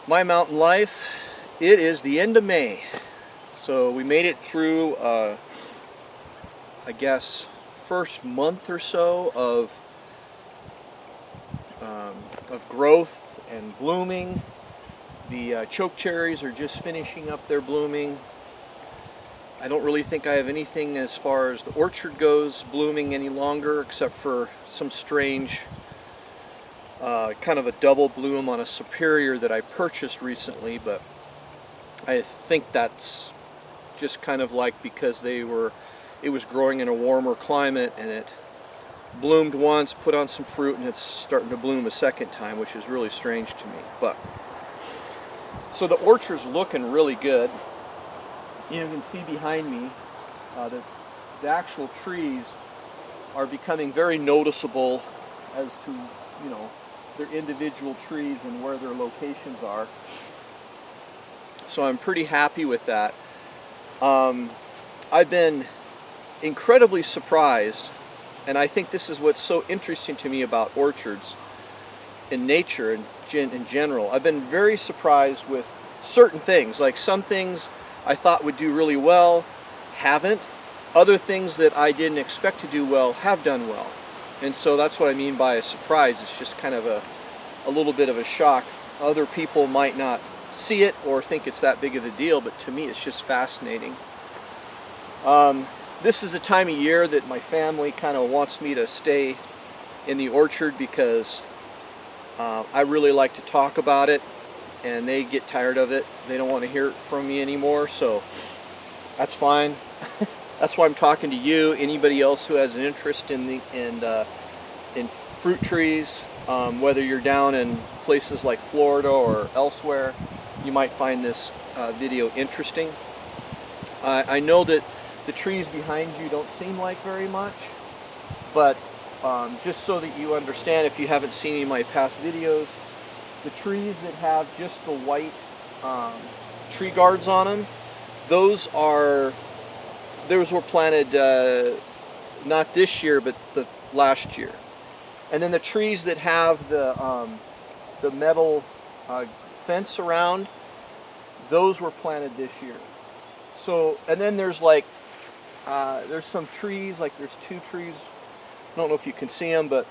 My mountain life, it is the end of May. So we made it through, I guess, first month or so of growth and blooming. The choke cherries are just finishing up their blooming. I don't really think I have anything as far as the orchard goes blooming any longer, except for some strange kind of a double bloom on a superior that I purchased recently, but I think that's just kind of like because it was growing in a warmer climate and it bloomed once, put on some fruit, and it's starting to bloom a second time, which is really strange to me. But so the orchard's looking really good. You can see behind me that the actual trees are becoming very noticeable as to, their individual trees and where their locations are. So I'm pretty happy with that. I've been incredibly surprised, and I think this is what's so interesting to me about orchards in nature and in general. I've been very surprised with certain things. Like some things I thought would do really well, haven't. Other things that I didn't expect to do well have done well. And so that's what I mean by a surprise. It's just kind of a little bit of a shock. Other people might not see it or think it's that big of a deal, but to me it's just fascinating. This is a time of year that my family kind of wants me to stay in the orchard because I really like to talk about it, and they get tired of it. They don't want to hear it from me anymore, so that's fine. That's why I'm talking to you. Anybody else who has an interest in fruit trees, whether you're down in places like Florida or elsewhere, you might find this video interesting. I know that the trees behind you don't seem like very much, but just so that you understand, if you haven't seen any of my past videos, the trees that have just the white tree guards on them, those were planted not this year, but the last year. And then the trees that have the metal fence around, those were planted this year. So, and then there's there's some trees, like there's two trees, I don't know if you can see them, but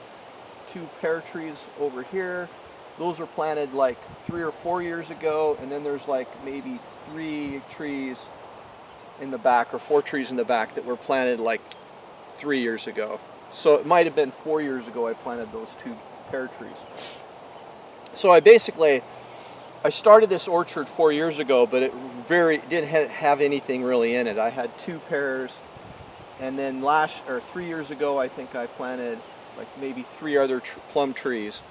two pear trees over here. Those were planted like 3 or 4 years ago, and then there's like maybe 3 trees in the back, or 4 trees in the back that were planted like 3 years ago. So it might have been 4 years ago I planted those 2 pear trees. So I started this orchard 4 years ago, but it didn't have anything really in it. I had 2 pears, and then 3 years ago I think I planted like maybe 3 other plum trees.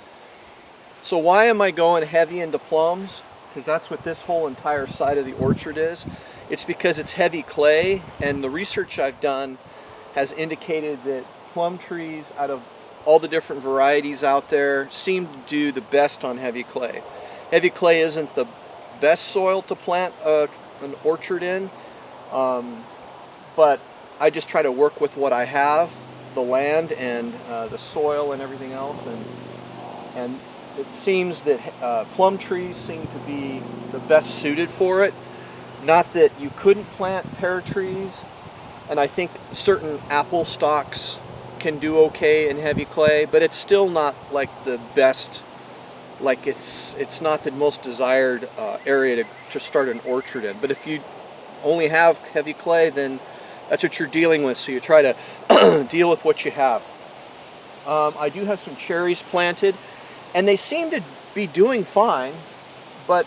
So why am I going heavy into plums? Because that's what this whole entire side of the orchard is. It's because it's heavy clay, and the research I've done has indicated that plum trees, out of all the different varieties out there, seem to do the best on heavy clay. Heavy clay isn't the best soil to plant an orchard in, but I just try to work with what I have, the land and the soil and everything else, and it seems that plum trees seem to be the best suited for it. Not that you couldn't plant pear trees, and I think certain apple stalks can do okay in heavy clay, but it's still not like the best, like it's not the most desired area to start an orchard in. But if you only have heavy clay, then that's what you're dealing with, so you try to deal with what you have. I do have some cherries planted, and they seem to be doing fine, but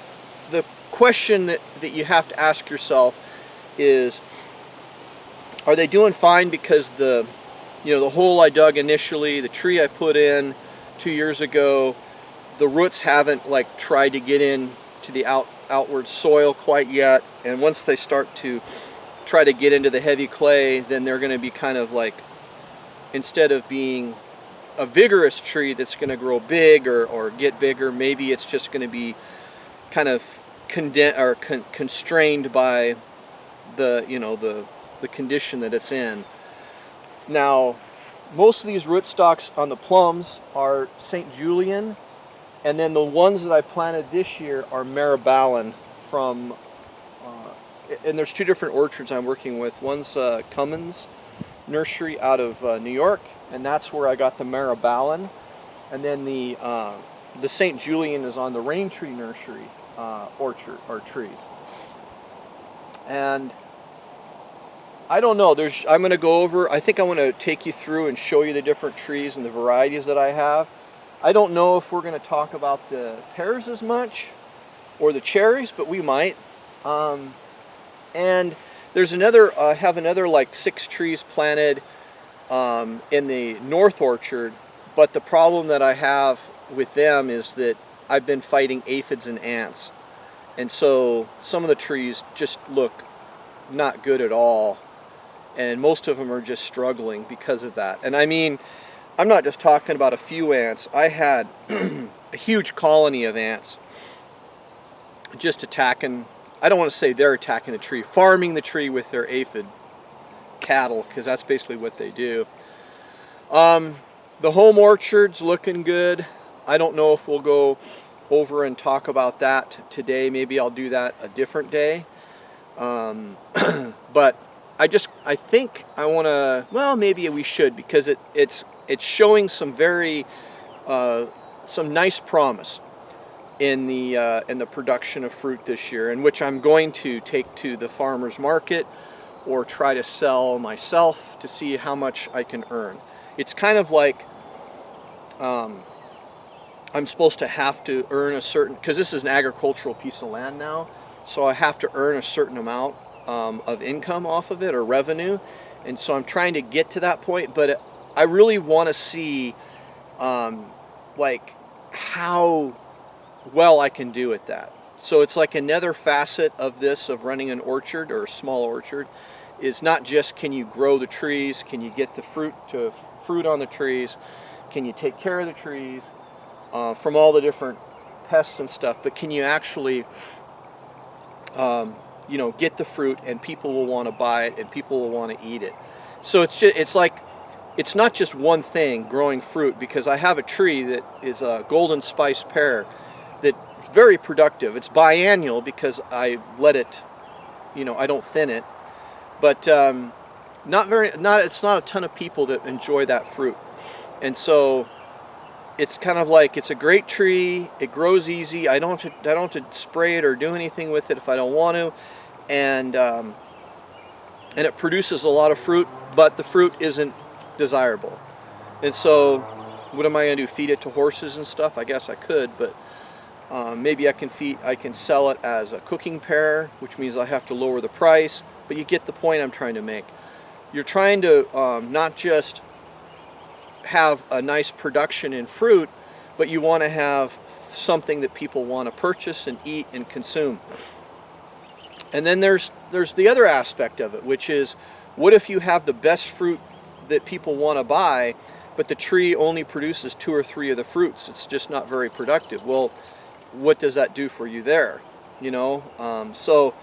the question that you have to ask yourself is, are they doing fine because the hole I dug initially, the tree I put in 2 years ago, the roots haven't like tried to get in to the outward soil quite yet, and once they start to try to get into the heavy clay, then they're going to be kind of like, instead of being a vigorous tree that's going to grow big or get bigger, maybe it's just going to be kind of constrained by the condition that it's in. Now, most of these rootstocks on the plums are St. Julian, And then the ones that I planted this year are Maribalan from, and there's two different orchards I'm working with. One's Cummins Nursery out of New York, and that's where I got the Maribalan. And then the St. Julian is on the Rain Tree Nursery orchard or trees. And I don't know. I'm going to go over. I think I want to take you through and show you the different trees and the varieties that I have. I don't know if we're going to talk about the pears as much or the cherries, but we might. And there's another. I have another like 6 trees planted in the north orchard. But the problem that I have with them is that I've been fighting aphids and ants, and so some of the trees just look not good at all. And most of them are just struggling because of that. And I mean, I'm not just talking about a few ants. I had a huge colony of ants just attacking, I don't want to say they're attacking the tree, farming the tree with their aphid cattle, because that's basically what they do. The home orchard's looking good. I don't know if we'll go over and talk about that today. Maybe I'll do that a different day. But I think I want to, well, maybe we should, because it's showing some some nice promise in the production of fruit this year, in which I'm going to take to the farmer's market or try to sell myself to see how much I can earn. It's kind of like I'm supposed to have to earn a certain, because this is an agricultural piece of land now, so I have to earn a certain amount of income off of it, or revenue, and so I'm trying to get to that point. But I really want to see like how well I can do at that. So it's like another facet of this, of running an orchard or a small orchard, is not just can you grow the trees, can you get the fruit on the trees, can you take care of the trees from all the different pests and stuff, but can you actually get the fruit, and people will want to buy it, and people will want to eat it. So it's not just one thing, growing fruit, because I have a tree that is a golden spice pear that's very productive. It's biannual because I let it, I don't thin it, but it's not a ton of people that enjoy that fruit. And so it's kind of like, it's a great tree, it grows easy, I don't have to spray it or do anything with it if I don't want to, and it produces a lot of fruit, but the fruit isn't desirable. And so what am I going to do, feed it to horses and stuff? I guess I could, but maybe I can sell it as a cooking pear, which means I have to lower the price, but you get the point I'm trying to make. You're trying to not just have a nice production in fruit, but you want to have something that people want to purchase and eat and consume. And then there's the other aspect of it, which is, what if you have the best fruit that people want to buy, but the tree only produces 2 or 3 of the fruits? It's just not very productive. Well, what does that do for you there? So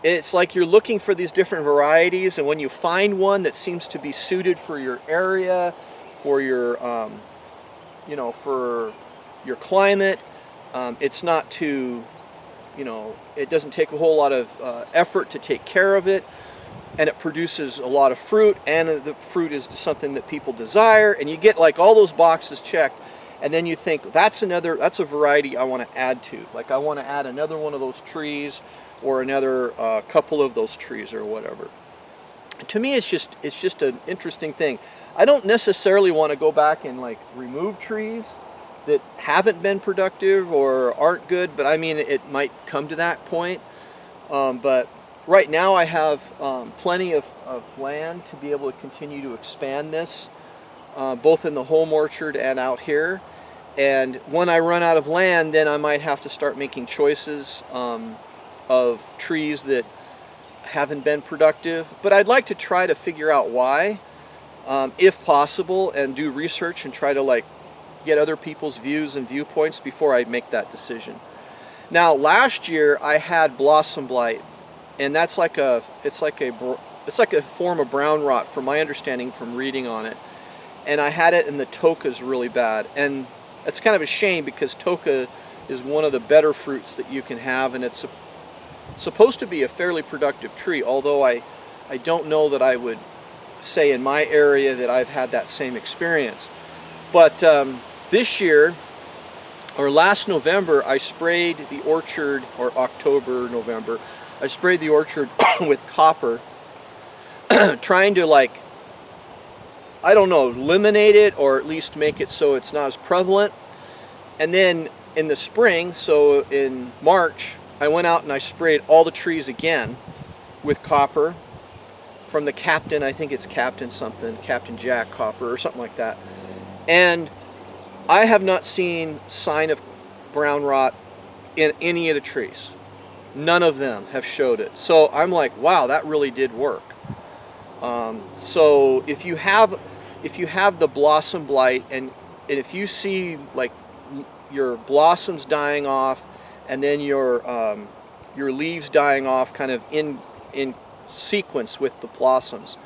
it's like you're looking for these different varieties, and when you find one that seems to be suited for your area, for your for your climate, it's not too, it doesn't take a whole lot of effort to take care of it, and it produces a lot of fruit, and the fruit is something that people desire, and you get like all those boxes checked, and then you think, that's a variety I want to add to. Like, I want to add another one of those trees, or another couple of those trees, or whatever. To me, it's just an interesting thing. I don't necessarily want to go back and like remove trees that haven't been productive or aren't good, but I mean, it might come to that point. But right now I have plenty of land to be able to continue to expand this, both in the home orchard and out here. And when I run out of land, then I might have to start making choices of trees that haven't been productive. But I'd like to try to figure out why, if possible, and do research and try to like get other people's views and viewpoints before I make that decision. Now, last year I had blossom blight, and that's like it's like a form of brown rot, from my understanding from reading on it. And I had it in the tocas really bad. And That's kind of a shame because toca is one of the better fruits that you can have, and it's supposed to be a fairly productive tree, although I don't know that I would say in my area that I've had that same experience. But this year, or last November, I sprayed the orchard, or October, November, I sprayed the orchard with copper, trying to, like, I don't know, eliminate it, or at least make it so it's not as prevalent. And then in the spring, so in March, I went out and I sprayed all the trees again with copper from the Captain, I think it's Captain something, Captain Jack copper or something like that. And I have not seen sign of brown rot in any of the trees. None of them have showed it. So I'm like, wow, that really did work. So if you have the blossom blight, and if you see like your blossoms dying off, and then your leaves dying off, kind of in sequence with the blossoms,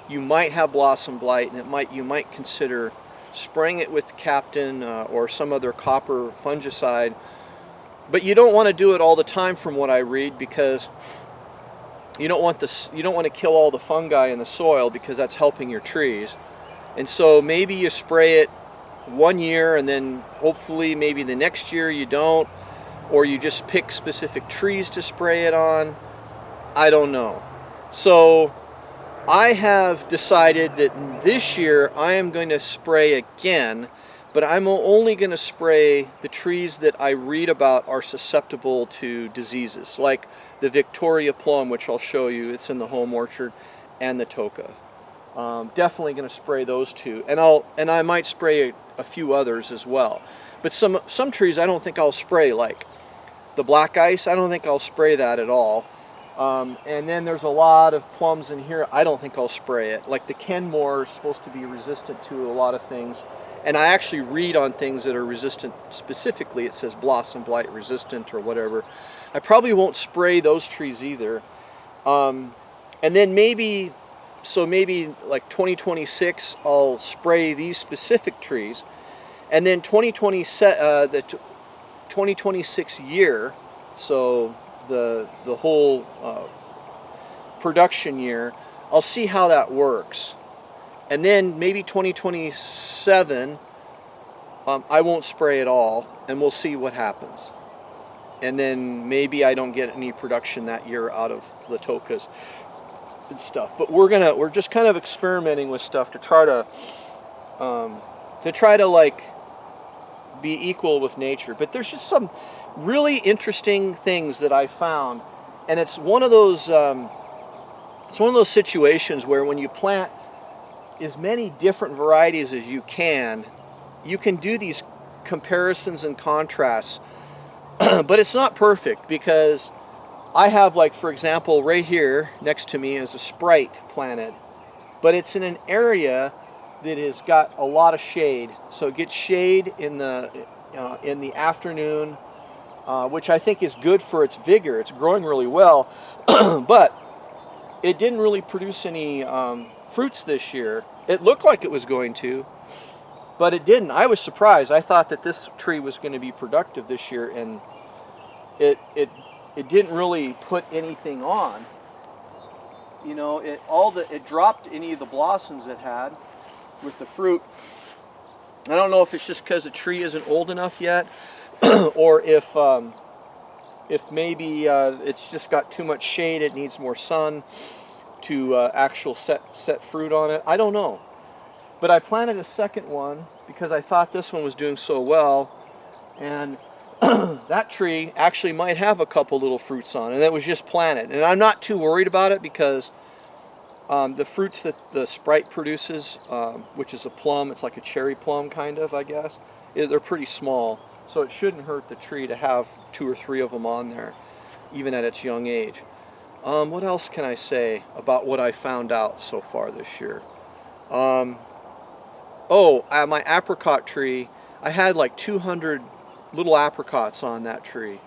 you might have blossom blight, and you might consider spraying it with Captain or some other copper fungicide. But you don't want to do it all the time, from what I read, because you don't want to kill all the fungi in the soil, because that's helping your trees. And so maybe you spray it 1 year, and then hopefully maybe the next year you don't, or you just pick specific trees to spray it on. I don't know. So I have decided that this year I am going to spray again, but I'm only going to spray the trees that I read about are susceptible to diseases, like the Victoria plum, which I'll show you, it's in the home orchard, and the toca. Definitely going to spray those two, and I might spray a few others as well. But some trees I don't think I'll spray, like the black ice. I don't think I'll spray that at all. And then there's a lot of plums in here. I don't think I'll spray it. Like the Kenmore is supposed to be resistant to a lot of things, and I actually read on things that are resistant specifically. It says blossom blight resistant or whatever. I probably won't spray those trees either. And then maybe like 2026, I'll spray these specific trees, and then the 2026 year, so the whole production year, I'll see how that works. And then maybe 2027, I won't spray at all, and we'll see what happens. And then maybe I don't get any production that year out of the tocas and stuff. But we're just kind of experimenting with stuff to try to like be equal with nature. But there's just some really interesting things that I found, and it's one of those situations where when you plant as many different varieties as you can do these comparisons and contrasts. But it's not perfect, because I have, like, for example, right here next to me is a Sprite planted, but it's in an area that has got a lot of shade, so it gets shade in the afternoon, which I think is good for its vigor. It's growing really well, but it didn't really produce any fruits this year. It looked like it was going to, but it didn't. I was surprised. I thought that this tree was going to be productive this year, and it didn't really put anything on. You know, it dropped any of the blossoms it had with the fruit. I don't know if it's just because the tree isn't old enough yet, or if maybe it's just got too much shade. It needs more sun to actual set fruit on it. I don't know. But I planted a second one because I thought this one was doing so well, and that tree actually might have a couple little fruits on it, and it was just planted. And I'm not too worried about it, because the fruits that the Sprite produces, which is a plum, it's like a cherry plum kind of, I guess, they're pretty small, so it shouldn't hurt the tree to have 2 or 3 of them on there, even at its young age. What else can I say about what I found out so far this year? My apricot tree, I had like 200 little apricots on that tree,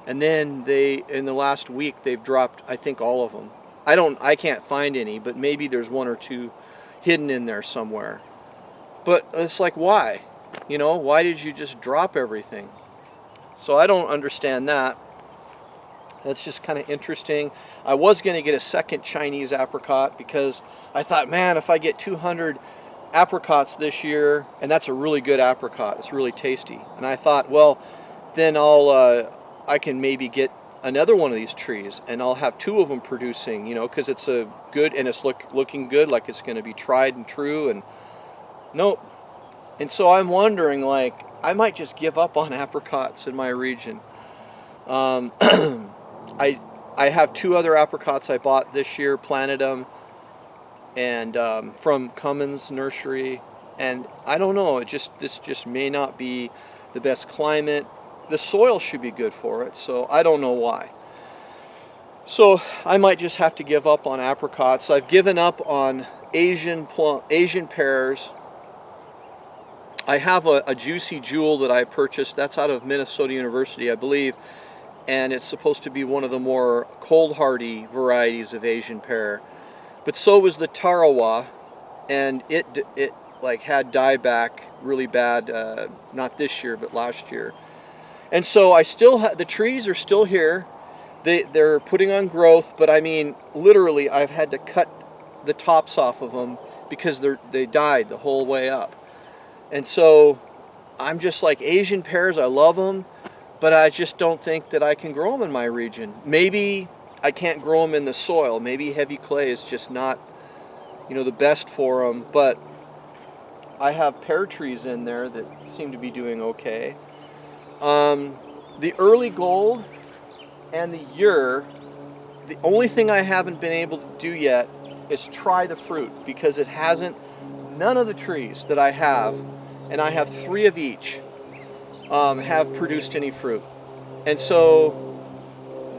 and then in the last week they've dropped, I think, all of them. I can't find any, but maybe there's 1 or 2 hidden in there somewhere. But it's like, why? You know, why did you just drop everything? So I don't understand that. That's just kind of interesting. I was going to get a second Chinese apricot because I thought, man, if I get 200 apricots this year, and that's a really good apricot, it's really tasty. And I thought, well, then I can maybe get another one of these trees, and I'll have two of them producing, you know, because it's a good, and it's looking good, like it's going to be tried and true. And nope. And so I'm wondering, like, I might just give up on apricots in my region. I have two other apricots I bought this year, planted them, and from Cummins Nursery, and I don't know. This just may not be the best climate. The soil should be good for it, so I don't know why. So I might just have to give up on apricots. I've given up on Asian pears. I have a Juicy Jewel that I purchased. That's out of Minnesota University, I believe, and it's supposed to be one of the more cold hardy varieties of Asian pear. But so was the Tarawa, and it like had dieback really bad, not this year but last year. And so I still the trees are still here. They're putting on growth, but I mean literally I've had to cut the tops off of them because they died the whole way up. And so I'm just like, Asian pears, I love them, but I just don't think that I can grow them in my region. Maybe I can't grow them in the soil. Maybe heavy clay is just not, you know, the best for them. But I have pear trees in there that seem to be doing okay. The early gold and the Ur, the only thing I haven't been able to do yet is try the fruit, because it hasn't, none of the trees that I have, and I have 3 of each, have produced any fruit. And so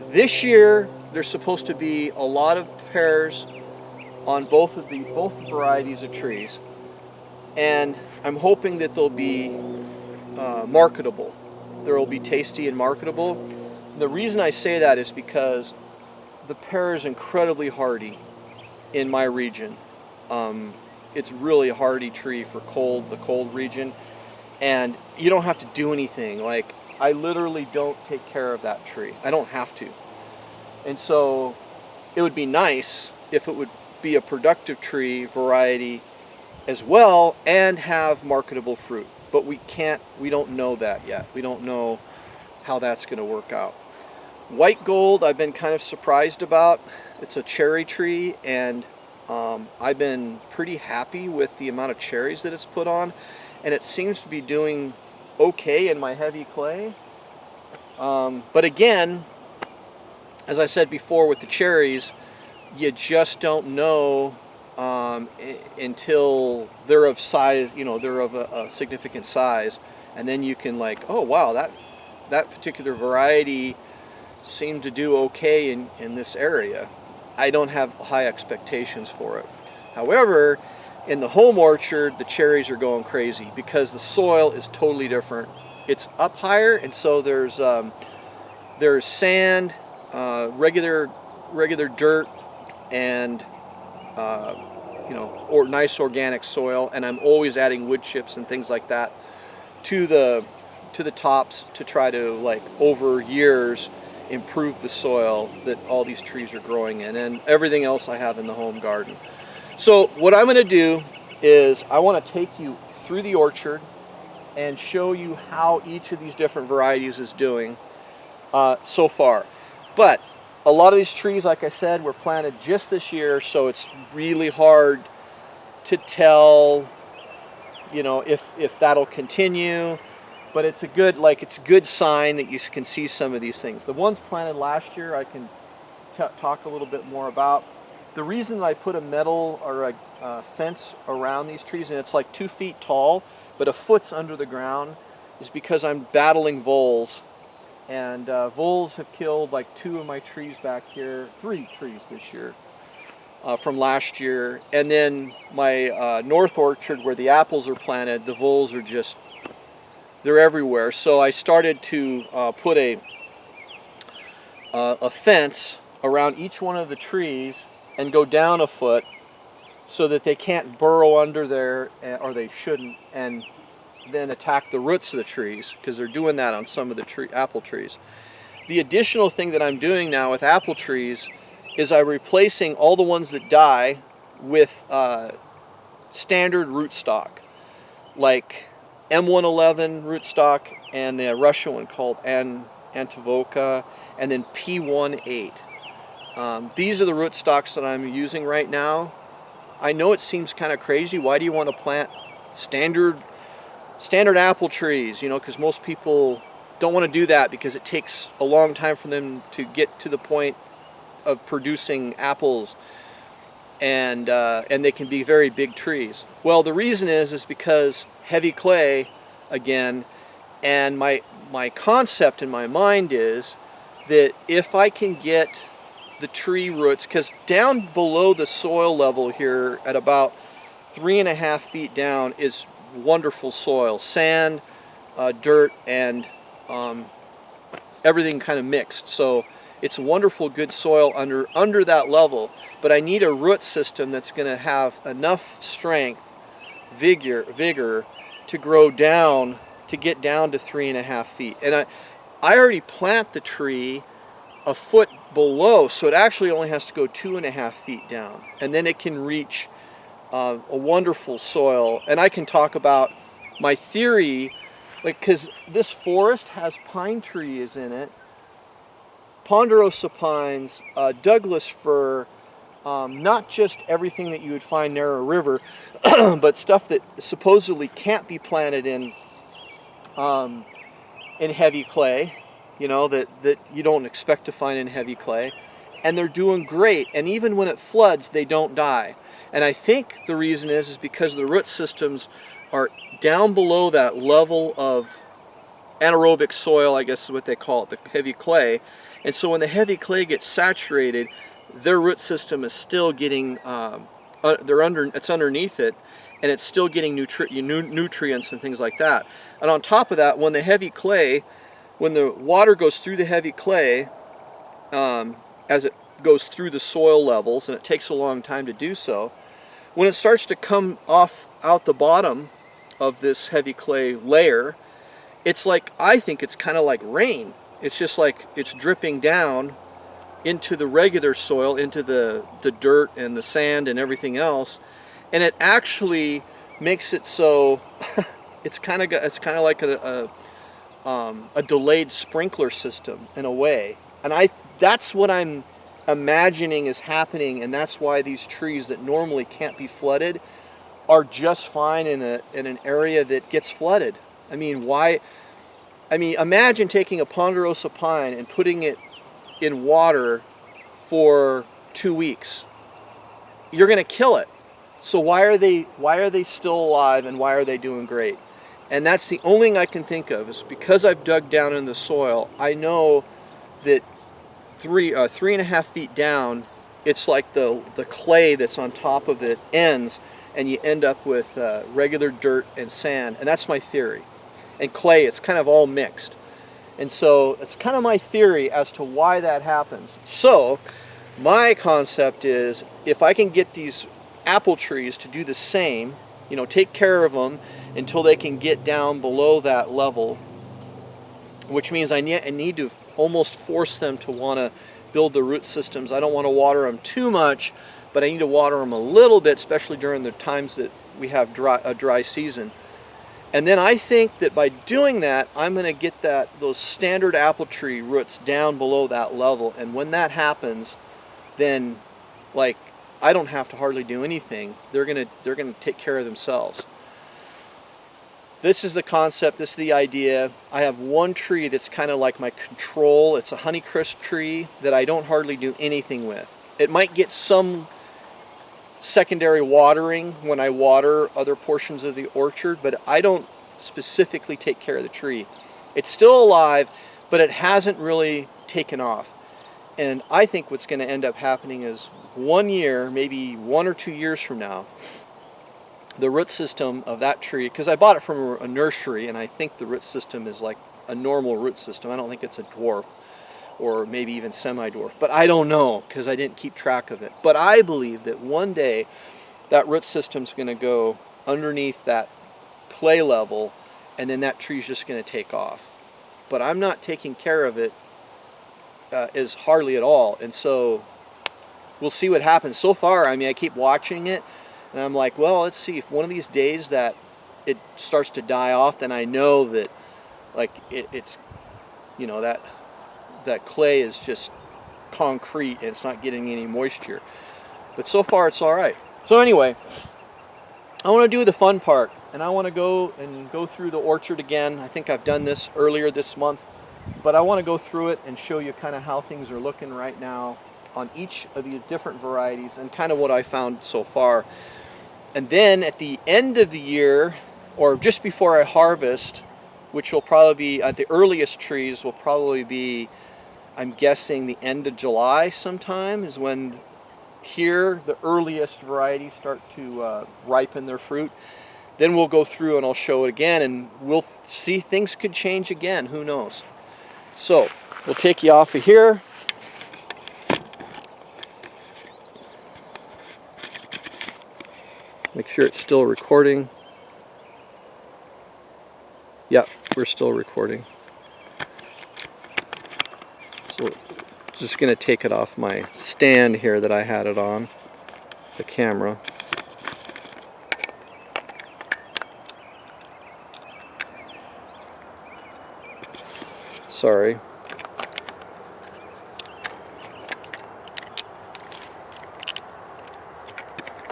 this year there's supposed to be a lot of pears on both varieties of trees, and I'm hoping that they'll be marketable. They'll be tasty and marketable. The reason I say that is because the pear is incredibly hardy in my region. It's really a hardy tree for the cold region, and you don't have to do anything. Like, I literally don't take care of that tree. I don't have to. And so it would be nice if it would be a productive tree variety as well and have marketable fruit. But we don't know that yet. We don't know how that's going to work out. White gold, I've been kind of surprised about. It's a cherry tree, and I've been pretty happy with the amount of cherries that it's put on, and it seems to be doing okay in my heavy clay. But again, as I said before with the cherries, you just don't know until they're of size, you know, they're of a significant size, and then you can, like, oh wow, that particular variety seemed to do okay in this area. I don't have high expectations for it. However, in the home orchard, the cherries are going crazy because the soil is totally different. It's up higher, and so there's sand, regular dirt, and or nice organic soil. And I'm always adding wood chips and things like that to the tops to try to, like, over years improve the soil that all these trees are growing in, and everything else I have in the home garden. So what I'm going to do is I want to take you through the orchard and show you how each of these different varieties is doing so far. But a lot of these trees, like I said, were planted just this year, so it's really hard to tell, you know, if that'll continue. But it's a good sign that you can see some of these things. The ones planted last year I can talk a little bit more about. The reason that I put a metal or a fence around these trees, and it's like 2 feet tall, but a foot's under the ground, is because I'm battling voles. And voles have killed like 2 of my trees back here, 3 trees this year from last year. And then my north orchard where the apples are planted, the voles are just, they're everywhere. So I started to put a fence around each one of the trees and go down a foot so that they can't burrow under there, or they shouldn't, and then attack the roots of the trees, because they're doing that on some of the apple trees. The additional thing that I'm doing now with apple trees is I'm replacing all the ones that die with standard rootstock, like M111 rootstock and the Russian one called Antivoca, and then P18. These are the rootstocks that I'm using right now. I know it seems kind of crazy. Why do you want to plant standard apple trees? You know, because most people don't want to do that because it takes a long time for them to get to the point of producing apples, and they can be very big trees. Well, the reason is because heavy clay, again, and my concept in my mind is that if I can get the tree roots, because down below the soil level here at about 3.5 feet down is wonderful soil, sand, dirt, and everything kind of mixed. So it's wonderful, good soil under that level. But I need a root system that's going to have enough strength, vigor to grow down, to get down to 3.5 feet. And I already plant the tree a foot below, so it actually only has to go 2.5 feet down, and then it can reach a wonderful soil. And I can talk about my theory, like, because this forest has pine trees in it, ponderosa pines, Douglas fir, not just everything that you would find near a river, but stuff that supposedly can't be planted in heavy clay, you know, that you don't expect to find in heavy clay. And they're doing great. And even when it floods, they don't die. And I think the reason is because the root systems are down below that level of anaerobic soil, I guess is what they call it, the heavy clay. And so when the heavy clay gets saturated, their root system is still getting, it's underneath it, and it's still getting nutrients and things like that. And on top of that, when the water goes through the heavy clay, as it goes through the soil levels, and it takes a long time to do so, when it starts to come out the bottom of this heavy clay layer, it's like, I think it's kind of like rain. It's just like it's dripping down into the regular soil, into the dirt and the sand and everything else, and it actually makes it so it's kind of like a delayed sprinkler system in a way. And that's what I'm imagining is happening, and that's why these trees that normally can't be flooded are just fine in an area that gets flooded. I mean, imagine taking a ponderosa pine and putting it in water for 2 weeks. You're going to kill it. So why are they still alive, and why are they doing great? And that's the only thing I can think of, is because I've dug down in the soil. I know that 3.5 feet down, it's like the clay that's on top of it ends, and you end up with regular dirt and sand. And that's my theory. And clay, it's kind of all mixed. And so it's kind of my theory as to why that happens. So my concept is, if I can get these apple trees to do the same, you know, take care of them until they can get down below that level, which means I need to almost force them to want to build the root systems. I don't want to water them too much, but I need to water them a little bit, especially during the times that we have a dry season. And then I think that by doing that, I'm going to get those standard apple tree roots down below that level. And when that happens, then, like, I don't have to hardly do anything. They're gonna take care of themselves. This is the concept. This is the idea. I have one tree that's kind of like my control. It's a Honeycrisp tree that I don't hardly do anything with. It might get some secondary watering when I water other portions of the orchard, but I don't specifically take care of the tree. It's still alive, but it hasn't really taken off. And I think what's going to end up happening is 1 year, maybe 1 or 2 years from now, the root system of that tree, because I bought it from a nursery, and I think the root system is like a normal root system. I don't think it's a dwarf, or maybe even semi-dwarf, but I don't know because I didn't keep track of it. But I believe that one day that root system's going to go underneath that clay level, and then that tree's just going to take off. But I'm not taking care of it as hardly at all, and so we'll see what happens. So far, I mean, I keep watching it, and I'm like, well, let's see if one of these days that it starts to die off, then I know that, like, it's, you know, that clay is just concrete and it's not getting any moisture. But so far, it's all right. So anyway, I want to do the fun part, and I want to go through the orchard again. I think I've done this earlier this month, but I want to go through it and show you kind of how things are looking right now on each of these different varieties and kind of what I found so far. And then at the end of the year, or just before I harvest, which will probably be at the earliest trees, will probably be, I'm guessing, the end of July sometime is when here the earliest varieties start to ripen their fruit. Then we'll go through and I'll show it again, and we'll see things could change again. Who knows? So we'll take you off of here. Make sure it's still recording. Yeah, we're still recording. So just going to take it off my stand here that I had it on, the camera. Sorry.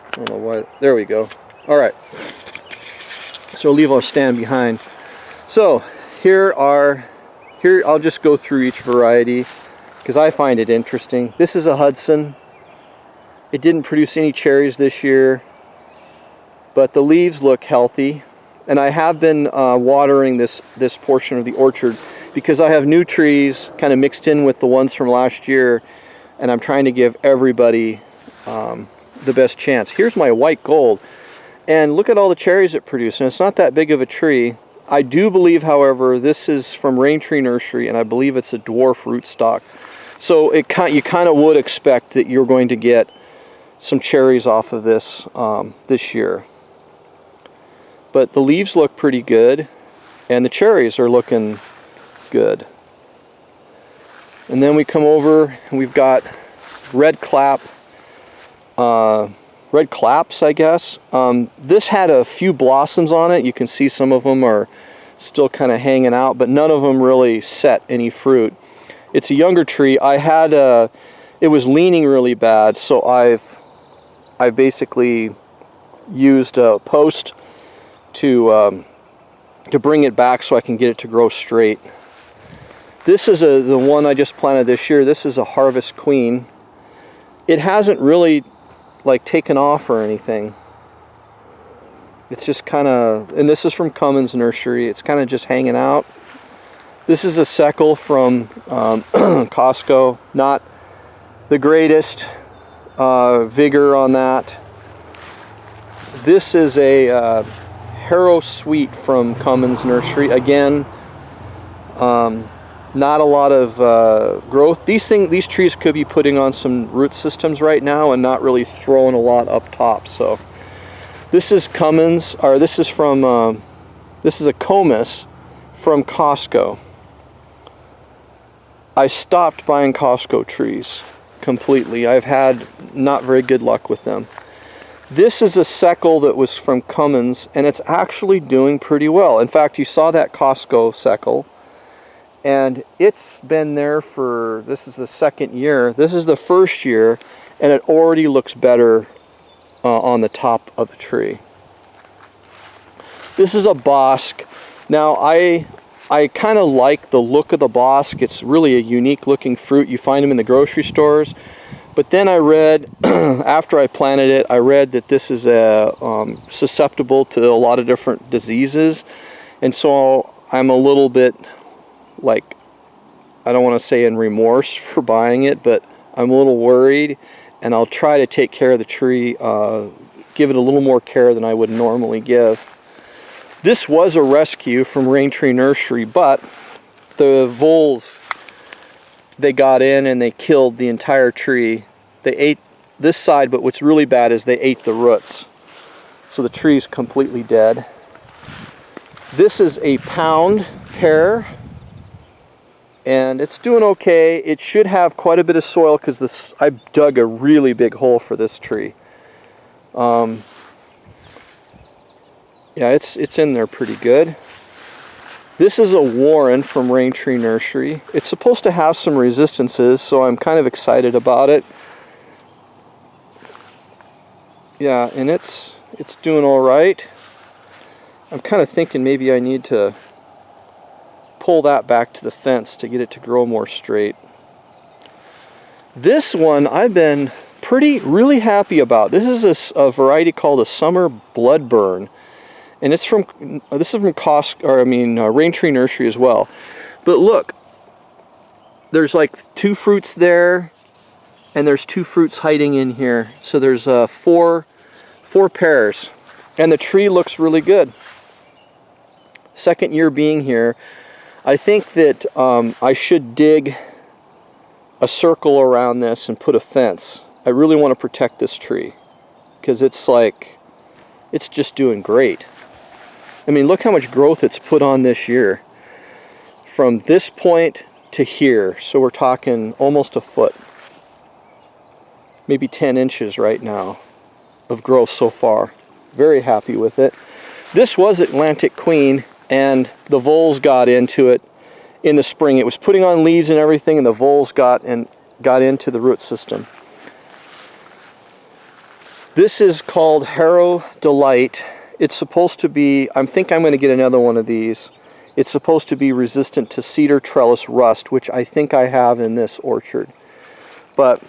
I don't know why. There we go. All right. So leave our stand behind. So here I'll just go through each variety because I find it interesting. This is a Hudson. It didn't produce any cherries this year, but the leaves look healthy. And I have been watering this portion of the orchard because I have new trees kind of mixed in with the ones from last year, and I'm trying to give everybody the best chance. Here's my white gold, and look at all the cherries it produced, and it's not that big of a tree. I do believe, however, this is from Rain Tree Nursery, and I believe it's a dwarf rootstock. So you kind of would expect that you're going to get some cherries off of this this year. But the leaves look pretty good, and the cherries are looking good. And then we come over, and we've got red claps, I guess. This had a few blossoms on it. You can see some of them are still kind of hanging out, but none of them really set any fruit. It's a younger tree. It was leaning really bad, so I basically used a post to bring it back so I can get it to grow straight. This is the one I just planted this year. This is a Harvest Queen. It hasn't really like taken off or anything. It's just kind of, and this is from Cummins Nursery. It's kind of just hanging out. This is a Seckle from Costco. Not the greatest vigor on that. This is a Harrow Sweet from Cummins Nursery. Again, not a lot of growth. These trees could be putting on some root systems right now and not really throwing a lot up top. So this is Cummins, or this is from this is a Comus from Costco. I stopped buying Costco trees completely. I've had not very good luck with them. This is a Seckle that was from Cummins, and it's actually doing pretty well. In fact, you saw that Costco Seckle, and it's been there for, this is the second year. This is the first year, and it already looks better on the top of the tree. This is a Bosc. Now, I kind of like the look of the Bosc. It's really a unique looking fruit. You find them in the grocery stores. But then I read, after I planted it, I read that this is susceptible to a lot of different diseases. And so I'm a little bit, like, I don't want to say in remorse for buying it, but I'm a little worried. And I'll try to take care of the tree, give it a little more care than I would normally give. This was a rescue from Rain Tree Nursery, but the voles, they got in and they killed the entire tree. They ate this side, but what's really bad is they ate the roots. So the tree's completely dead. This is a pound pear, and it's doing okay. It should have quite a bit of soil because this, I dug a really big hole for this tree. Yeah, it's in there pretty good. This is a Warren from Rain Tree Nursery. It's supposed to have some resistances, so I'm kind of excited about it. Yeah, and it's doing all right. I'm kind of thinking maybe I need to pull that back to the fence to get it to grow more straight. This one I've been really happy about. This is a variety called a Summer Bloodburn, and this is from Rain Tree Nursery as well. But look, there's like 2 fruits there, and there's 2 fruits hiding in here. So there's 4 pears, and the tree looks really good. Second year being here, I think that I should dig a circle around this and put a fence. I really want to protect this tree because it's just doing great. I mean, look how much growth it's put on this year. From this point to here, so we're talking almost a foot. Maybe 10 inches right now of growth so far. Very happy with it. This was Atlantic Queen, and the voles got into it in the spring. It was putting on leaves and everything, and the voles got into the root system. This is called Harrow Delight. It's supposed to be, I think I'm going to get another one of these. It's supposed to be resistant to cedar trellis rust, which I think I have in this orchard. But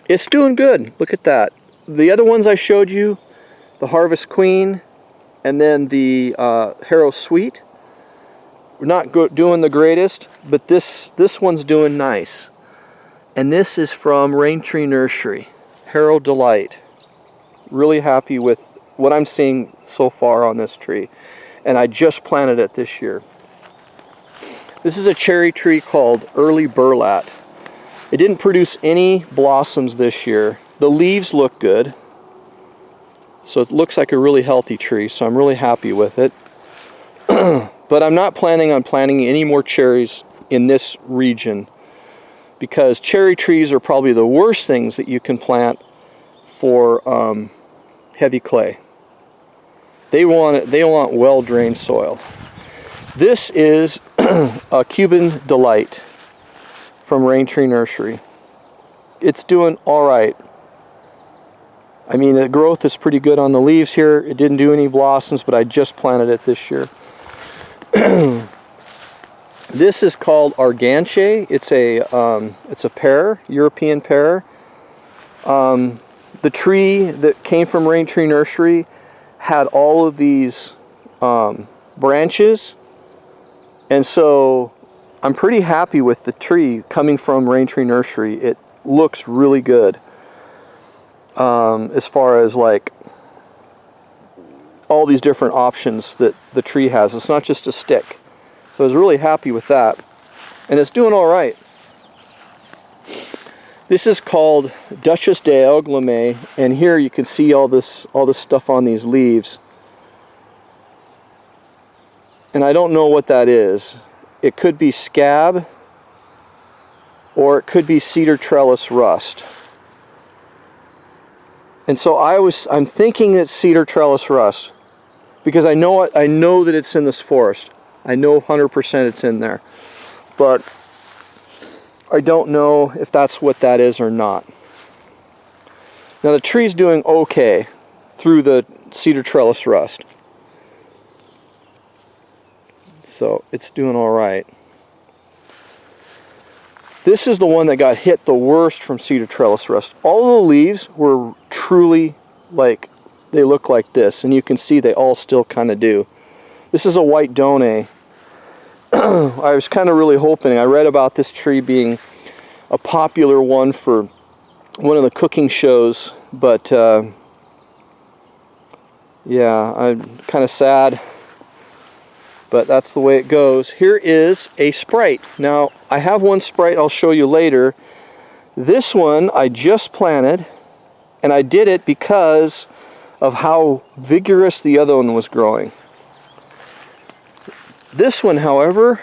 it's doing good. Look at that. The other ones I showed you, the Harvest Queen, and then the Harrow Sweet, we're not doing the greatest, but this one's doing nice. And this is from Rain Tree Nursery, Harrow Delight. Really happy with what I'm seeing so far on this tree. And I just planted it this year. This is a cherry tree called Early Burlap. It didn't produce any blossoms this year. The leaves look good. So it looks like a really healthy tree, so I'm really happy with it. But I'm not planning on planting any more cherries in this region because cherry trees are probably the worst things that you can plant for heavy clay. They want well-drained soil. This is a Cuban Delight from Rain Tree Nursery. It's doing all right. I mean, the growth is pretty good on the leaves here. It didn't do any blossoms, but I just planted it this year. This is called Arganche. It's a pear, European pear. The tree that came from Rain Tree Nursery had all of these branches, and so I'm pretty happy with the tree coming from Rain Tree Nursery. It looks really good as far as like all these different options that the tree has. It's not just a stick. So I was really happy with that. And it's doing all right. This is called Duchess d'Angoulême, and here you can see all this stuff on these leaves. And I don't know what that is. It could be scab, or it could be cedar trellis rust. And so I'm thinking it's cedar trellis rust because I know that it's in this forest. I know 100% it's in there, but I don't know if that's what that is or not. Now the tree's doing okay through the cedar trellis rust, so it's doing all right. This is the one that got hit the worst from cedar trellis rust. All the leaves were truly like, they look like this, and you can see they all still kind of do. This is a white Donay. I was kind of really hoping, I read about this tree being a popular one for one of the cooking shows, but yeah, I'm kind of sad, but that's the way it goes. Here is a Sprite. Now, I have one Sprite I'll show you later. This one I just planted, and I did it because of how vigorous the other one was growing. This one, however,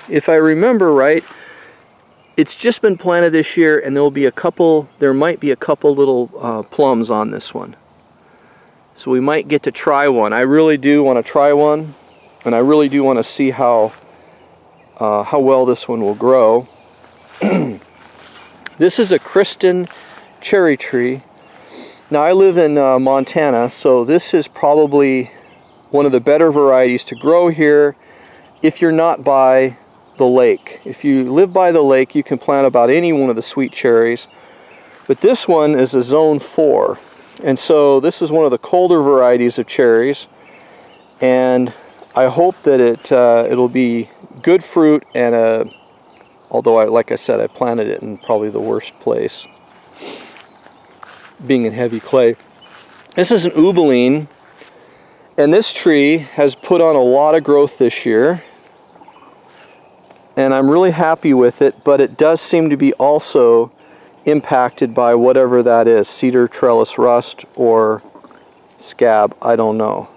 if I remember right, it's just been planted this year, and there might be a couple little plums on this one. So we might get to try one. I really do want to try one, and I really do want to see how well this one will grow. This is a Kristen cherry tree. Now I live in Montana, so this is probably one of the better varieties to grow here if you're not by the lake. If you live by the lake, you can plant about any one of the sweet cherries. But this one is a zone 4. And so this is one of the colder varieties of cherries. And I hope that it'll be good fruit, and although like I said, I planted it in probably the worst place, being in heavy clay. This is an ubaline, and this tree has put on a lot of growth this year, and I'm really happy with it, but it does seem to be also impacted by whatever that is, cedar trellis rust or scab, I don't know.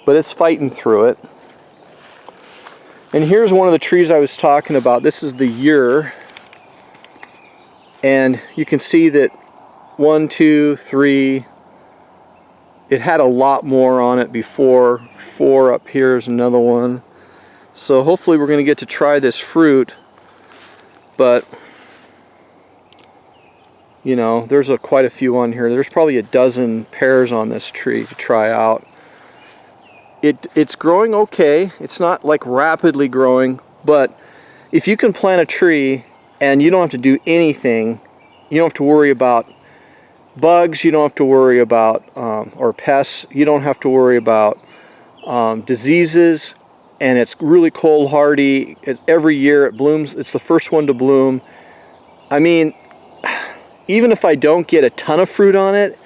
But it's fighting through it. And here's one of the trees I was talking about. This is the year, and you can see that 1, 2, 3, it had a lot more on it before. 4 up here is another one. So hopefully we're going to get to try this fruit, but you know, there's quite a few on here. There's probably a dozen pears on this tree to try out. It's growing okay. It's not like rapidly growing, but if you can plant a tree and you don't have to do anything, you don't have to worry about bugs, you don't have to worry about or pests, you don't have to worry about diseases, and it's really cold hardy. Every year it blooms. It's the first one to bloom. I mean, even if I don't get a ton of fruit on it,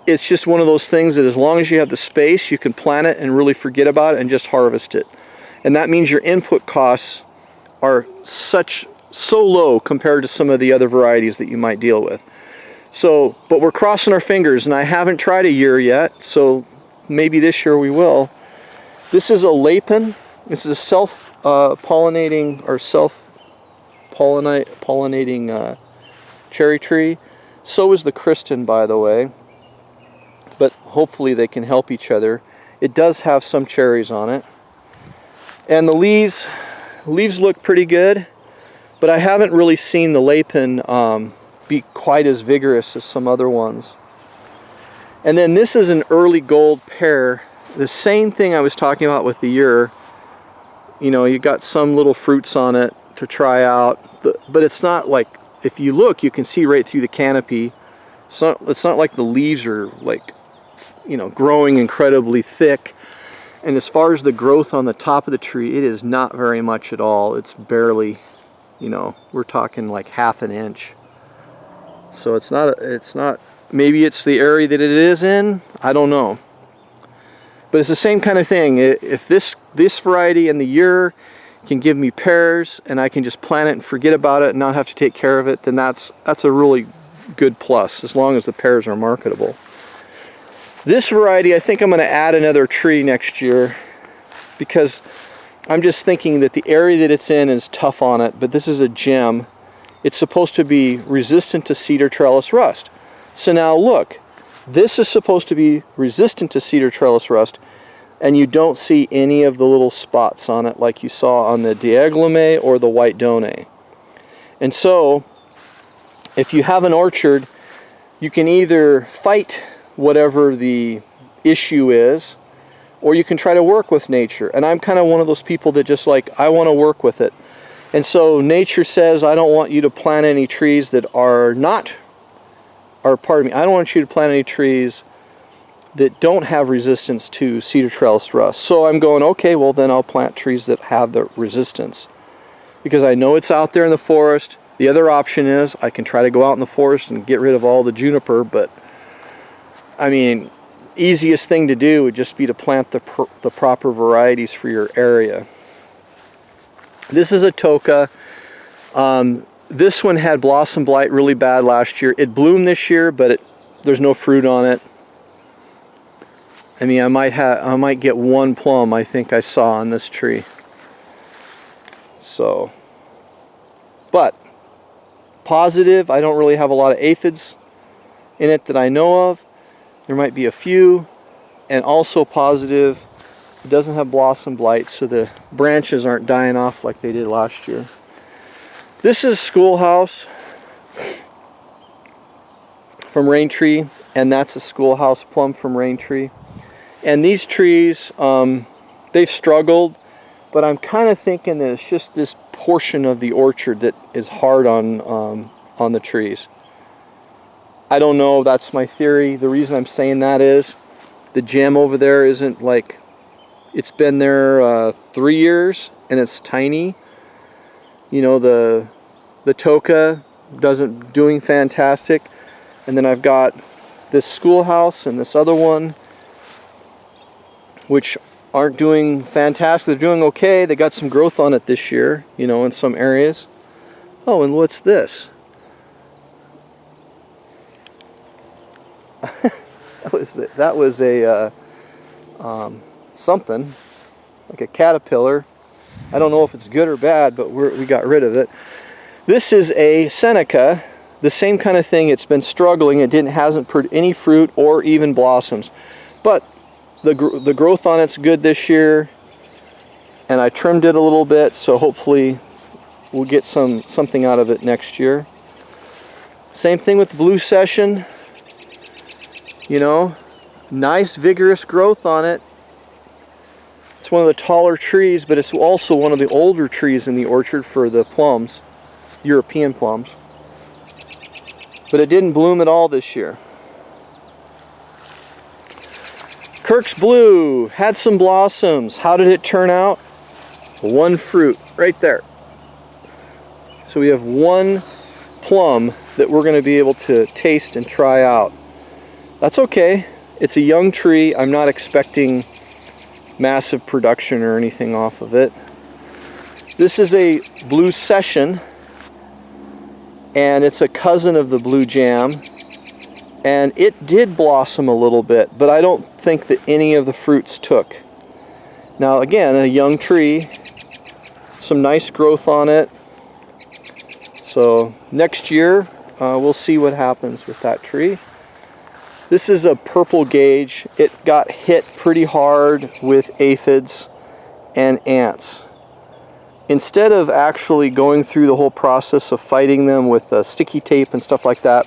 it's just one of those things that as long as you have the space, you can plant it and really forget about it and just harvest it. And that means your input costs are so low compared to some of the other varieties that you might deal with. So, but we're crossing our fingers, and I haven't tried a year yet, so maybe this year we will. This is a lapin. This is a self-pollinating cherry tree. So is the Kristen, by the way. But hopefully they can help each other. It does have some cherries on it. And the leaves look pretty good, but I haven't really seen the lapin be quite as vigorous as some other ones. And then this is an early gold pear. The same thing I was talking about with the year. You know, you got some little fruits on it to try out, but it's not like, if you look, you can see right through the canopy. It's not like the leaves are like, you know, growing incredibly thick. And as far as the growth on the top of the tree, it is not very much at all. It's barely, you know, we're talking like half an inch. So it's not, maybe it's the area that it is in, I don't know. But it's the same kind of thing. If this variety in the year can give me pears, and I can just plant it and forget about it and not have to take care of it, then that's a really good plus, as long as the pears are marketable. This variety, I think I'm going to add another tree next year, because I'm just thinking that the area that it's in is tough on it, but this is a gem. It's supposed to be resistant to cedar trellis rust. So now look, this is supposed to be resistant to cedar trellis rust, and you don't see any of the little spots on it like you saw on the diaglyme or the white donay. And so, if you have an orchard, you can either fight whatever the issue is, or you can try to work with nature. And I'm kind of one of those people that just like, I want to work with it. And so nature says, I don't want you to plant any trees that I don't want you to plant any trees that don't have resistance to cedar trellis rust. So I'm going, okay, well then I'll plant trees that have the resistance, because I know it's out there in the forest. The other option is I can try to go out in the forest and get rid of all the juniper, but I mean, easiest thing to do would just be to plant the proper varieties for your area. This is a toka. This one had blossom blight really bad last year. It bloomed this year, but there's no fruit on it. I mean, I might get one plum, I think I saw on this tree. So, but positive, I don't really have a lot of aphids in it that I know of. There might be a few. And also positive, it doesn't have blossom blight, so the branches aren't dying off like they did last year. This is Schoolhouse from Rain Tree, and that's a Schoolhouse plum from Rain Tree. And these trees, they've struggled, but I'm kind of thinking that it's just this portion of the orchard that is hard on the trees. I don't know, that's my theory. The reason I'm saying that is the gem over there isn't like, it's been there 3 years and it's tiny. You know, the Toka doing fantastic. And then I've got this Schoolhouse and this other one, which aren't doing fantastic. They're doing okay. They got some growth on it this year, you know, in some areas. Oh, and what's this? that was a something like a caterpillar. I don't know if it's good or bad, but we got rid of it. This is a Seneca, the same kind of thing. It's been struggling. It hasn't put any fruit or even blossoms, but the growth on it's good this year, and I trimmed it a little bit, so hopefully we'll get something out of it next year. Same thing with the Blue Session. You know, nice vigorous growth on it. It's one of the taller trees, but it's also one of the older trees in the orchard for the plums, European plums. But it didn't bloom at all this year. Kirk's Blue had some blossoms. How did it turn out? One fruit right there. So we have one plum that we're going to be able to taste and try out. That's okay. It's a young tree. I'm not expecting massive production or anything off of it. This is a Blue Session, and it's a cousin of the Blue Jam, and it did blossom a little bit, but I don't think that any of the fruits took. Now again, a young tree, some nice growth on it. So next year we'll see what happens with that tree. This is a purple gauge. It got hit pretty hard with aphids and ants. Instead of actually going through the whole process of fighting them with sticky tape and stuff like that,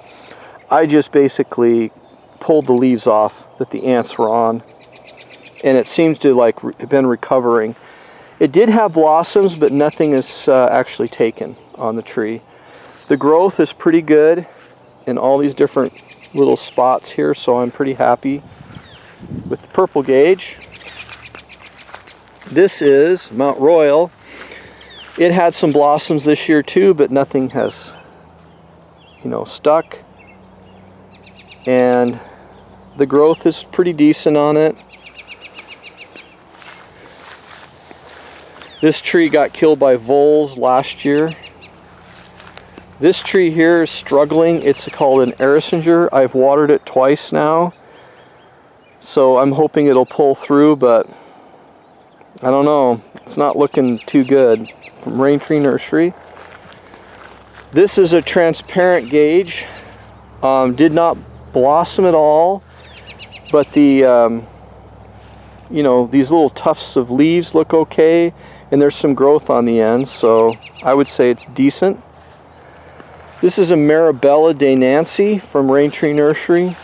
I just basically pulled the leaves off that the ants were on, and it seems to like been recovering. It did have blossoms, but nothing is actually taken on the tree. The growth is pretty good in all these different little spots here, so I'm pretty happy with the purple gauge. This is Mount Royal. It had some blossoms this year too, but nothing has, you know, stuck. And the growth is pretty decent on it. This tree got killed by voles last year. This tree here is struggling. It's called an Erisinger. I've watered it twice now, so I'm hoping it'll pull through, but I don't know. It's not looking too good. From Rain Tree Nursery. This is a transparent gauge. Did not blossom at all, but the you know, these little tufts of leaves look okay, and there's some growth on the ends, so I would say it's decent. This is a Marabella de Nancy from Rain Tree Nursery.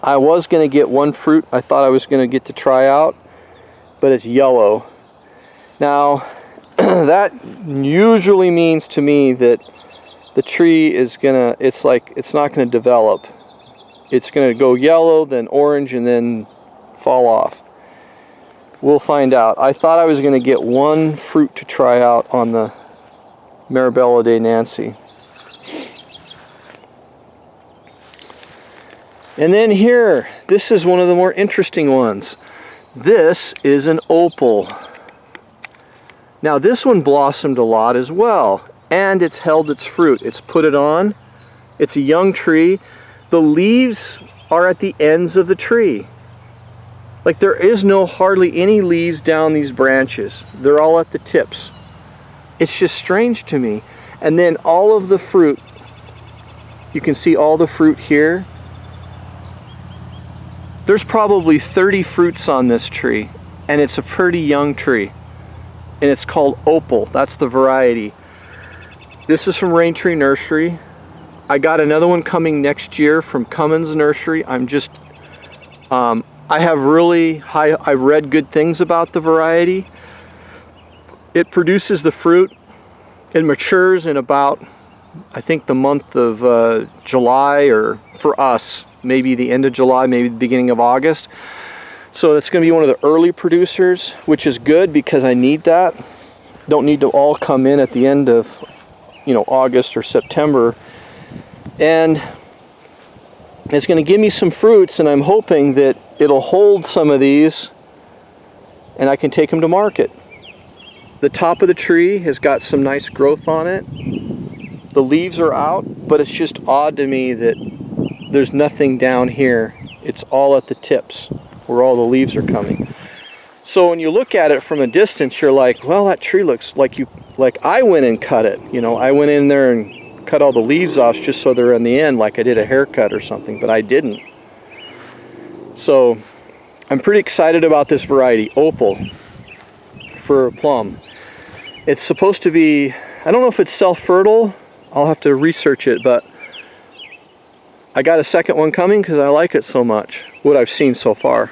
I was going to get one fruit I thought I was going to get to try out, but it's yellow. Now, that usually means to me that the tree is gonna, it's not going to develop. It's going to go yellow, then orange, and then fall off. We'll find out. I thought I was going to get one fruit to try out on the Marabella de Nancy. And then here, this is one of the more interesting ones. This is an opal. Now this one blossomed a lot as well, and it's held its fruit. It's put it on. It's a young tree. The leaves are at the ends of the tree. Like there is hardly any leaves down these branches. They're all at the tips. It's just strange to me. And then all of the fruit, you can see all the fruit here. There's probably 30 fruits on this tree, and it's a pretty young tree. And it's called Opal. That's the variety. This is from Rain Tree Nursery. I got another one coming next year from Cummins Nursery. I have I've read good things about the variety. It produces the fruit. It matures in about, I think, the month of July, or for us, maybe the end of July, maybe the beginning of August. So it's going to be one of the early producers, which is good because I need that. Don't need to all come in at the end of, August or September. And it's going to give me some fruits, and I'm hoping that it'll hold some of these and I can take them to market. The top of the tree has got some nice growth on it. The leaves are out, but it's just odd to me that there's nothing down here. It's all at the tips where all the leaves are coming. So when you look at it from a distance, you're like, well, that tree looks like I went and cut it. I went in there and cut all the leaves off just so they're in the end, like I did a haircut or something, but I didn't. So I'm pretty excited about this variety, Opal, for a plum. It's supposed to be, I don't know if it's self-fertile, I'll have to research it, but I got a second one coming because I like it so much, what I've seen so far.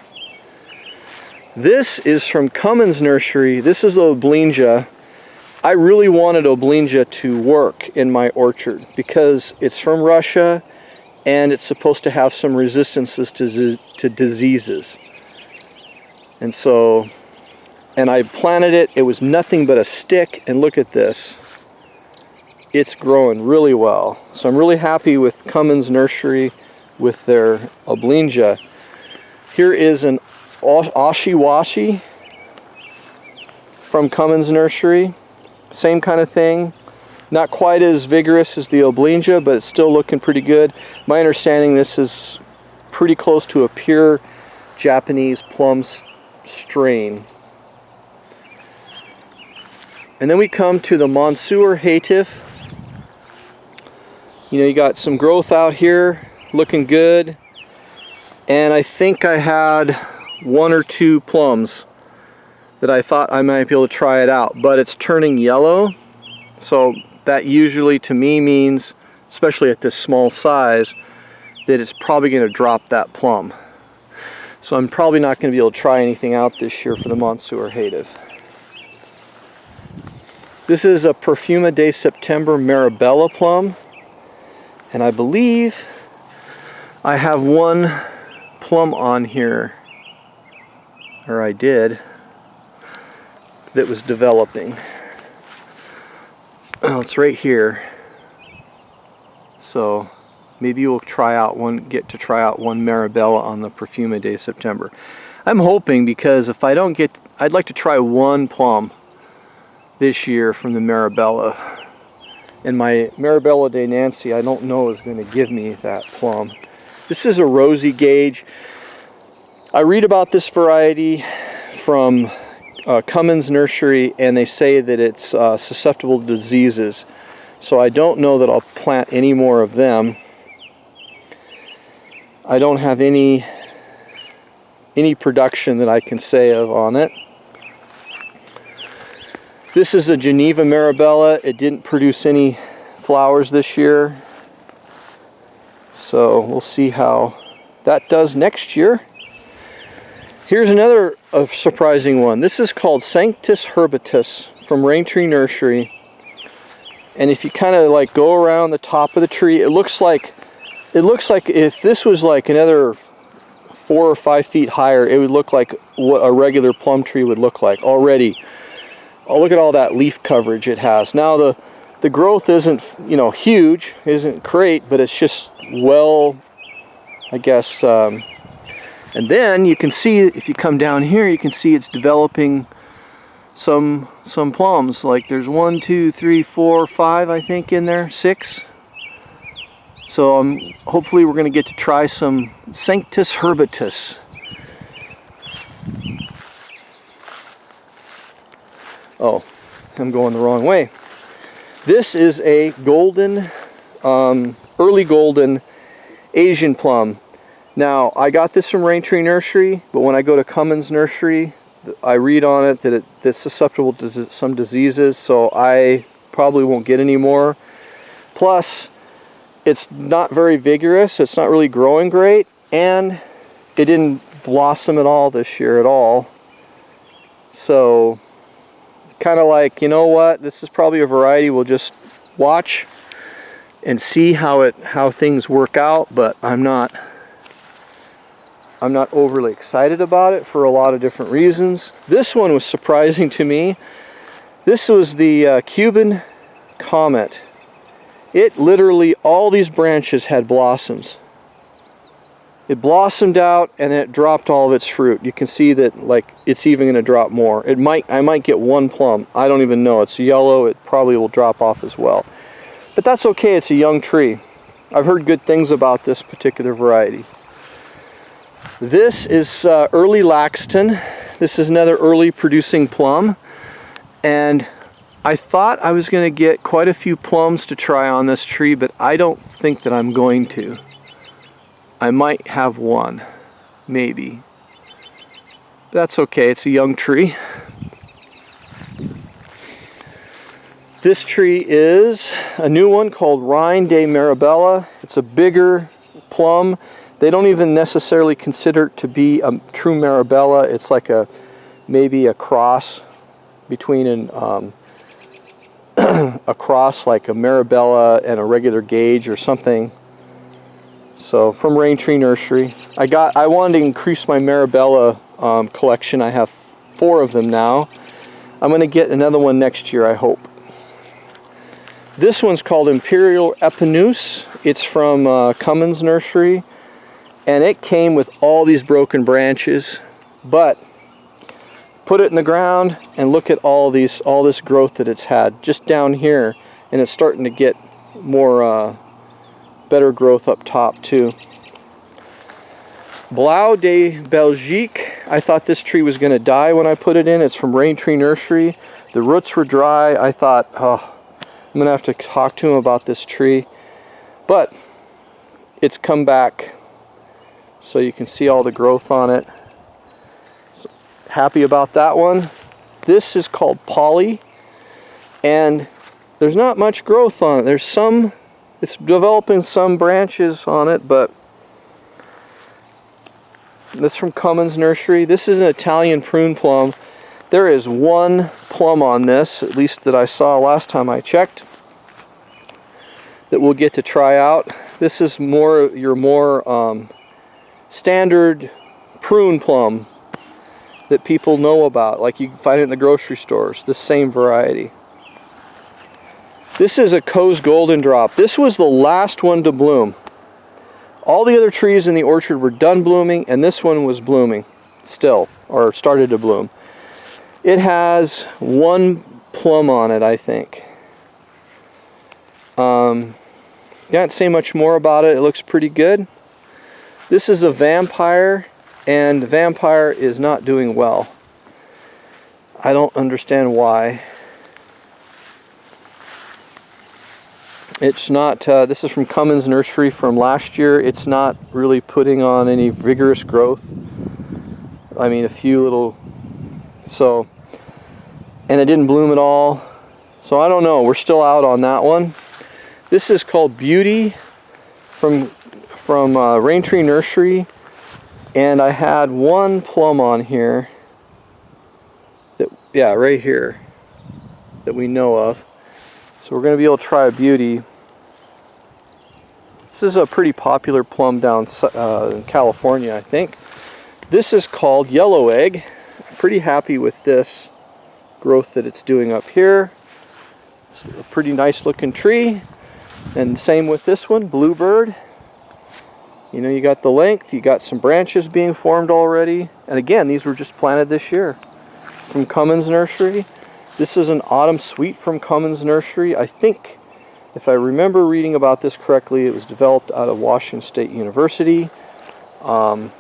This is from Cummins Nursery. This is the Oblingia. I really wanted Oblingia to work in my orchard because it's from Russia and it's supposed to have some resistances to diseases. And I planted it. It was nothing but a stick, and look at this. It's growing really well. So I'm really happy with Cummins Nursery with their Oblingia. Here is an Oshiwashi from Cummins Nursery. Same kind of thing. Not quite as vigorous as the Oblingia, but it's still looking pretty good. My understanding, this is pretty close to a pure Japanese plum strain. And then we come to the Monsieur Hatif. You got some growth out here, looking good. And I think I had 1 or 2 plums that I thought I might be able to try it out, but it's turning yellow. So that usually to me means, especially at this small size, that it's probably going to drop that plum. So I'm probably not going to be able to try anything out this year for the Monsieur Hatif. This is a Perfuma de September Marabella plum, and I believe I have 1 plum on here, or I did, that was developing. Oh, it's right here. So maybe we'll get to try out one Marabella on the Perfuma de September. I'm hoping, because if I don't get, I'd like to try 1 plum this year from the Marabella. And my Marabella de Nancy, I don't know, is going to give me that plum. This is a rosy gauge. I read about this variety from Cummins Nursery, and they say that it's susceptible to diseases. So I don't know that I'll plant any more of them. I don't have any production that I can say of on it. This is a Geneva Marabella. It didn't produce any flowers this year. So we'll see how that does next year. Here's another surprising one. This is called Sanctus Herbatus from Rain Tree Nursery. And if you kind of like go around the top of the tree, it looks like if this was like another 4 or 5 feet higher, it would look like what a regular plum tree would look like already. Oh, look at all that leaf coverage it has. Now the growth isn't, huge, isn't great, but it's just well, I guess. And then you can see, if you come down here, you can see it's developing some plums. Like there's 1, 2, 3, 4, 5, I think in there, 6. So hopefully we're going to get to try some Sanctus Herbatus. Oh, I'm going the wrong way. This is a golden, early golden Asian plum. Now, I got this from Raintree Nursery, but when I go to Cummins Nursery, I read on it that it's susceptible to some diseases, so I probably won't get any more. Plus, it's not very vigorous, it's not really growing great, and it didn't blossom at all this year at all. So, kind of like, you know what, this is probably a variety we'll just watch and see how things work out, but I'm not overly excited about it for a lot of different reasons. This one was surprising to me. This was the Cuban Comet. It literally, all these branches had blossoms. It blossomed out and then it dropped all of its fruit. You can see that, like, it's even going to drop more. I might get one plum. I don't even know. It's yellow. It probably will drop off as well. But that's okay. It's a young tree. I've heard good things about this particular variety. This is early Laxton. This is another early producing plum, and I thought I was going to get quite a few plums to try on this tree, but I don't think that I'm going to. I might have one, maybe. That's okay, it's a young tree. This tree is a new one called Reine de Marabella. It's a bigger plum. They don't even necessarily consider it to be a true Marabella. It's like maybe a cross between a cross like a Marabella and a regular gauge or something. So from Raintree Nursery, I wanted to increase my Marabella collection. I have 4 of them now. I'm going to get another one next year, I hope. This one's called Imperial Epinus. It's from Cummins Nursery. And it came with all these broken branches, but put it in the ground and look at all this growth that it's had just down here, and it's starting to get more better growth up top too. Blau de Belgique. I thought this tree was going to die when I put it in. It's from Raintree Nursery. The roots were dry. I thought, oh, I'm going to have to talk to him about this tree, but it's come back. So you can see all the growth on it. So happy about that one. This is called Polly, and there's not much growth on it. It's developing some branches on it, but this is from Cummins Nursery. This is an Italian prune plum. There is one plum on this, at least that I saw last time I checked, that we'll get to try out. This is your more standard prune plum that people know about, like you can find it in the grocery stores, the same variety. This is a Coe's Golden Drop. This was the last one to bloom. All the other trees in the orchard were done blooming, and this one was blooming still, or started to bloom. It has one plum on it, I think. Can't say much more about it. It looks pretty good. This is a Vampire, and the Vampire is not doing well. I don't understand why. It's not, this is from Cummins Nursery from last year. It's not really putting on any vigorous growth. I mean, a few little, and it didn't bloom at all. So I don't know, we're still out on that one. This is called Beauty from Raintree Nursery, and I had one plum on here that, right here, that we know of. So we're going to be able to try a Beauty. This is a pretty popular plum down in California, I think. This is called Yellow Egg. I'm pretty happy with this growth that it's doing up here. It's a pretty nice looking tree. And same with this one, Bluebird. You know, you got the length, you got some branches being formed already. And again, these were just planted this year from Cummins Nursery. This is an Autumn Sweet from Cummins Nursery. I think, if I remember reading about this correctly, it was developed out of Washington State University. And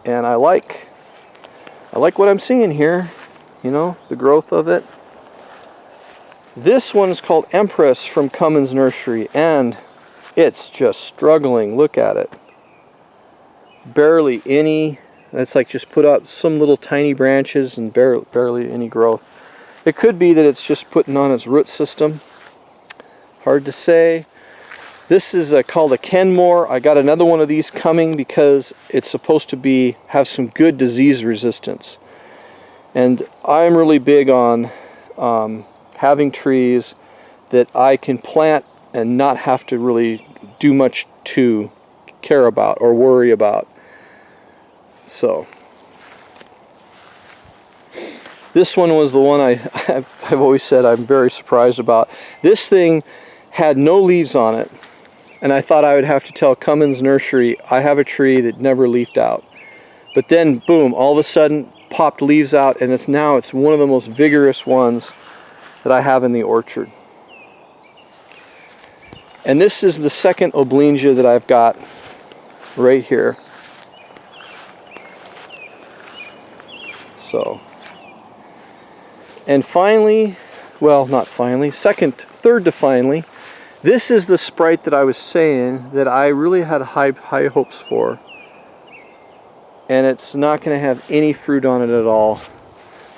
I like what I'm seeing here. you know, the growth of it. This one is called Empress from Cummins Nursery, and it's just struggling. Look at it. Barely any. It's like just put out some little tiny branches and barely any growth. It could be that it's just putting on its root system. Hard to say. This is called a Kenmore. I got another one of these coming because it's supposed to have some good disease resistance. And I'm really big on having trees that I can plant and not have to really do much to care about or worry about. So this one was the one I've always said I'm very surprised about. This thing had no leaves on it, and I thought I would have to tell Cummins Nursery I have a tree that never leafed out. But then boom, all of a sudden popped leaves out, and it's one of the most vigorous ones that I have in the orchard. And this is the second Oblingia that I've got right here. So, and finally, well, not finally, third to finally, this is the Sprite that I was saying that I really had high hopes for. And it's not going to have any fruit on it at all.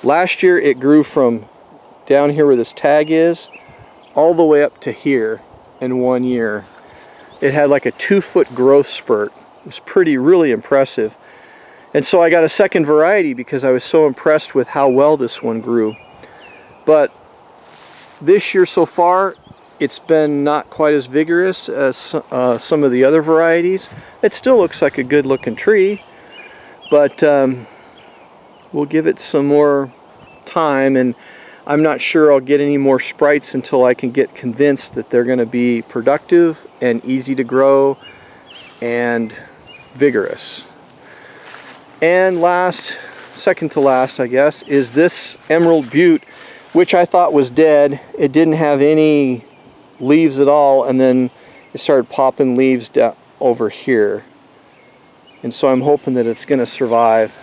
Last year it grew from down here where this tag is all the way up to here in 1 year. It had like a 2-foot growth spurt. It was really impressive. And so I got a second variety because I was so impressed with how well this one grew. But this year so far, it's been not quite as vigorous as some of the other varieties. It still looks like a good looking tree, but we'll give it some more time, and I'm not sure I'll get any more Sprites until I can get convinced that they're going to be productive and easy to grow and vigorous. And second to last, I guess, is this Emerald Butte, which I thought was dead. It didn't have any leaves at all, and then it started popping leaves down over here. And so I'm hoping that it's going to survive.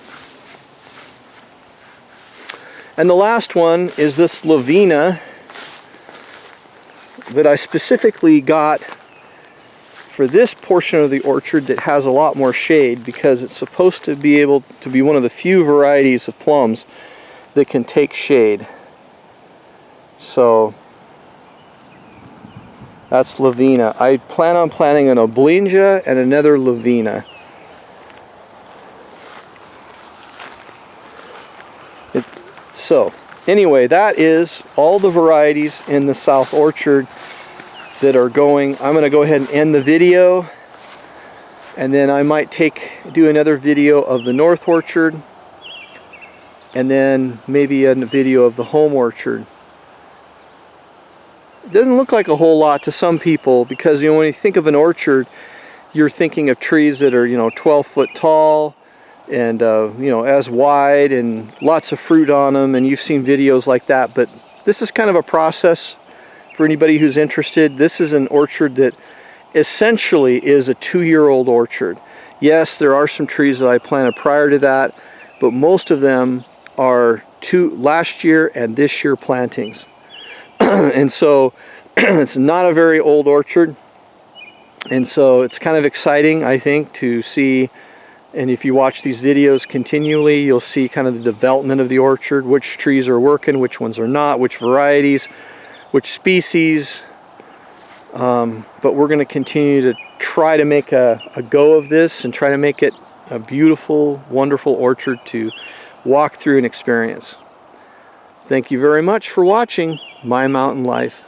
And the last one is this Lavina that I specifically got for this portion of the orchard that has a lot more shade, because it's supposed to be able to be one of the few varieties of plums that can take shade. So that's Lavina. I plan on planting an Oblingia and another Lavina. So anyway, that is all the varieties in the South Orchard that are going. I'm going to go ahead and end the video, and then I might do another video of the North Orchard, and then maybe a video of the Home Orchard. It doesn't look like a whole lot to some people, because when you think of an orchard, you're thinking of trees that are 12 foot tall and as wide and lots of fruit on them, and you've seen videos like that. But this is kind of a process for anybody who's interested. This is an orchard that essentially is a 2-year-old orchard. Yes, there are some trees that I planted prior to that, but most of them are last year and this year plantings. And so it's not a very old orchard, and so it's kind of exciting, I think, to see. And if you watch these videos continually, you'll see kind of the development of the orchard, which trees are working, which ones are not, which varieties, which species. But we're going to continue to try to make a go of this and try to make it a beautiful, wonderful orchard to walk through and experience. Thank you very much for watching My Mountain Life.